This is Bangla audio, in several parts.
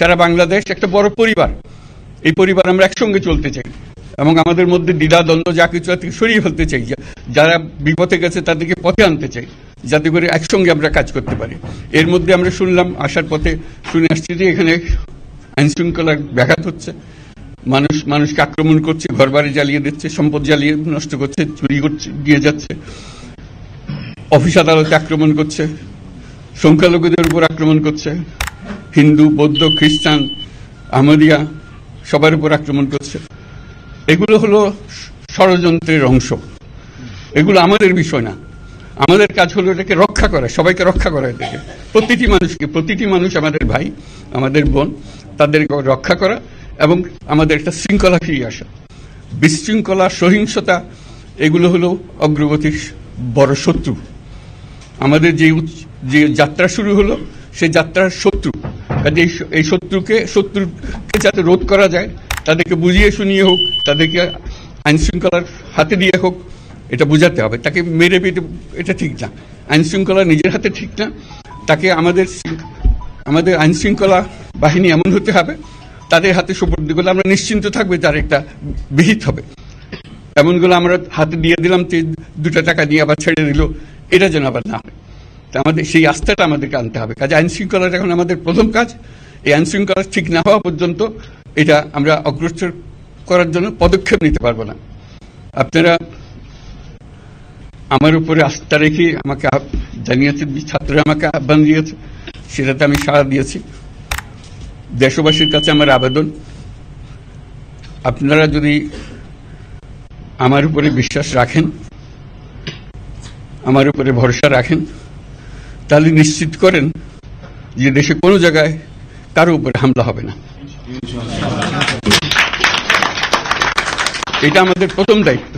সারা বাংলাদেশ একটা বড় পরিবার। এই পরিবার আমরা একসঙ্গে চলতে চাই এবং আমাদের মধ্যে দ্বিধা দ্বন্দ্ব যা কিছু থেকে সরিয়ে ফেলতে চাই। যারা বিপথে গেছে তাদেরকে পথে আনতে চাই, যাতে করে একসঙ্গে আমরা কাজ করতে পারি। এর মধ্যে আমরা শুনলাম, আসার পথে শুনে আসছি যে এখানে আইন শৃঙ্খলার ব্যাঘাত হচ্ছে, মানুষকে আক্রমণ করছে, ঘরবাড়ি জ্বালিয়ে দিচ্ছে, সম্পদ জ্বালিয়ে নষ্ট করছে, চুরি করছে, দিয়ে যাচ্ছে, অফিস আদালতে আক্রমণ করছে, সংখ্যালঘুদের উপর আক্রমণ করছে, হিন্দু, বৌদ্ধ, খ্রিস্টান, আহমদিয়া সবার উপর আক্রমণ করছে। এগুলো হলো ষড়যন্ত্রের অংশ। এগুলো আমাদের বিষয় না। আমাদের কাজ হলো এটাকে রক্ষা করা, সবাইকে রক্ষা করা, এটাকে প্রতিটি মানুষ আমাদের ভাই, আমাদের বোন, তাদেরকে রক্ষা করা এবং আমাদের একটা শৃঙ্খলা ফিরিয়ে আসা। বিশৃঙ্খলা, সহিংসতা এগুলো হলো অগ্রগতির বড় শত্রু। আমাদের যে যাত্রা শুরু হলো সেই যাত্রার শত্রু। এই শত্রুকে যাতে রোধ করা যায়, তাদেরকে বুঝিয়ে শুনিয়ে হোক, তাদেরকে আইন শৃঙ্খলার হাতে দিয়ে হোক, এটা বুঝাতে হবে। তাকে মেরে পেটে এটা ঠিক না। আইন শৃঙ্খলা নিজের হাতে ঠিক না। তাকে আমাদের আইন শৃঙ্খলা বাহিনী এমন হতে হবে, তাদের হাতে সুপর্দ করলে আমরা নিশ্চিন্ত থাকবে তার একটা বিহিত হবে। এমনগুলো আমরা হাতে দিয়ে দিলাম, 2 টাকা দিয়ে আবার ছেড়ে দিল, এটা যেন আবার না হয়। আমাদের সেই আস্থাটা আমাদেরকে আনতে হবে। কাজে আইন শৃঙ্খলাটা এখন আমাদের প্রথম কাজ। এই আইন শৃঙ্খলা ঠিক না হওয়া পর্যন্ত এটা আমরা অগ্রসর করার জন্য পদক্ষেপ নিতে পারবো না। আপনারা আমার উপরে আস্থা রেখে আমাকে জানিয়েছে, ছাত্ররা আমাকে আহ্বান দিয়েছে, সেটাতে আমি সাড়া দিয়েছি। দেশবাসীর কাছে আমার আবেদন, আপনারা যদি আমার উপরে বিশ্বাস রাখেন, আমার উপরে ভরসা রাখেন, তাহলে নিশ্চিত করেন যে দেশে কোনো জায়গায় কারো উপরে হামলা হবে না। এটা আমাদের প্রথম দায়িত্ব।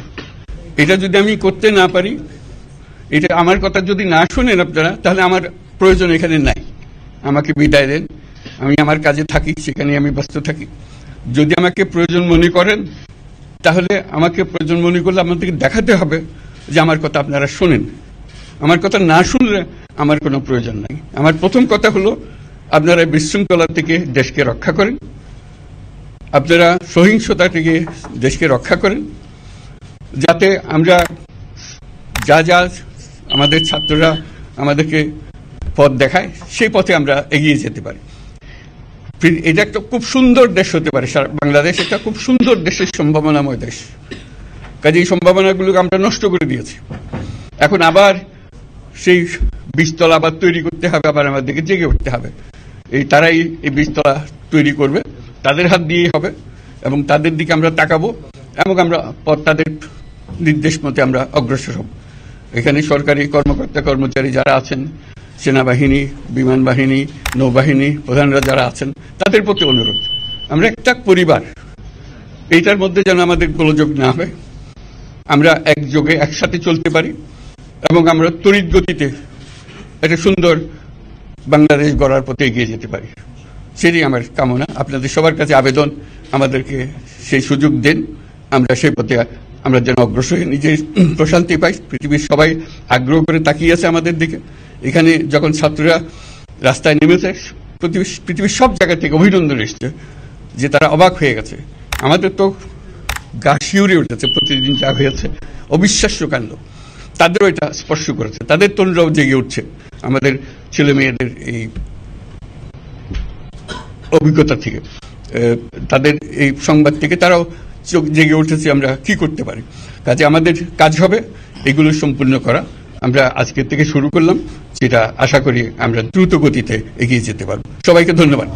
এটা যদি আমি করতে না পারি, এটা আমার কথা যদি না শুনেন আপনারা, তাহলে আমার প্রয়োজন এখানে নাই। আমাকে বিদায় দেন, আমি আমার কাজে থাকি, সেখানে আমি ব্যস্ত থাকি। যদি আমাকে প্রয়োজন মনে করেন, তাহলে আমাকে প্রয়োজন মনে করলে আমাদেরকে দেখাতে হবে যে আমার কথা আপনারা শোনেন। আমার কথা না শুনলে আমার কোনো প্রয়োজন নাই। আমার প্রথম কথা হলো, আপনারা বিশৃঙ্খলা থেকে দেশকে রক্ষা করেন, আপনারা সহিংসতা থেকে দেশকে রক্ষা করেন, যাতে আমরা যা আমাদের ছাত্ররা আমাদেরকে পথ দেখায়, সেই পথে আমরা এগিয়ে যেতে পারি। এটা একটা খুব সুন্দর দেশ হতে পারে। বাংলাদেশ একটা খুব সুন্দর দেশের সম্ভাবনাময় দেশ। কাজে এই সম্ভাবনাগুলোকে আমরা নষ্ট করে দিয়েছি। এখন আবার সেই বীজতলা আবার তৈরি করতে হবে, আবার আমাদেরকে জেগে উঠতে হবে। তারাই এই বীজতলা তৈরি করবে, তাদের হাত দিয়েই হবে এবং তাদের দিকে আমরা তাকাবো এবং আমরা তাদের নির্দেশ মতে আমরা অগ্রসর হব। এখানে সরকারি কর্মকর্তা কর্মচারী যারা আছেন, সেনাবাহিনী, বিমান বাহিনী, নৌবাহিনী প্রধানরা যারা আছেন, তাদের প্রতি অনুরোধ, আমরা একটা পরিবার, এইটার মধ্যে যেন আমাদের গোলযোগ না হয়, আমরা একযোগে একসাথে চলতে পারি এবং আমরা তড়িৎ গতিতে একটা সুন্দর বাংলাদেশ গড়ার পথে এগিয়ে যেতে পারি। সেটাই আমার কামনা। আপনাদের সবার কাছে আবেদন, আমাদেরকে সেই সুযোগ দেন, আমরা সেই পথে আমরা যেন অগ্রসর হয়ে নিজে প্রশান্তি পাই। পৃথিবীর সবাই আগ্রহ করে তাকিয়ে আছে আমাদের দিকে। এখানে যখন ছাত্ররা রাস্তায় নেমেছে, পৃথিবীর সব জায়গা থেকে অভিনন্দন এসছে, যে তারা অবাক হয়ে গেছে। আমাদের তো গা শিউরে উঠেছে, প্রতিদিন যা হয়েছে অবিশ্বাস্য কাণ্ড। তাদেরও এটা স্পর্শ করেছে, তাদের তরুণরাও জেগে উঠছে আমাদের ছেলে মেয়েদের এই অভিজ্ঞতা থেকে, তাদের এই সংবাদ থেকে তারাও চোখ জেগে উঠেছে আমরা কি করতে পারি। কাজে আমাদের কাজ হবে এগুলো সম্পূর্ণ করা। আমরা আজকে থেকে শুরু করলাম, যেটা আশা করি আমরা দ্রুত গতিতে এগিয়ে যেতে পারবো। সবাইকে ধন্যবাদ।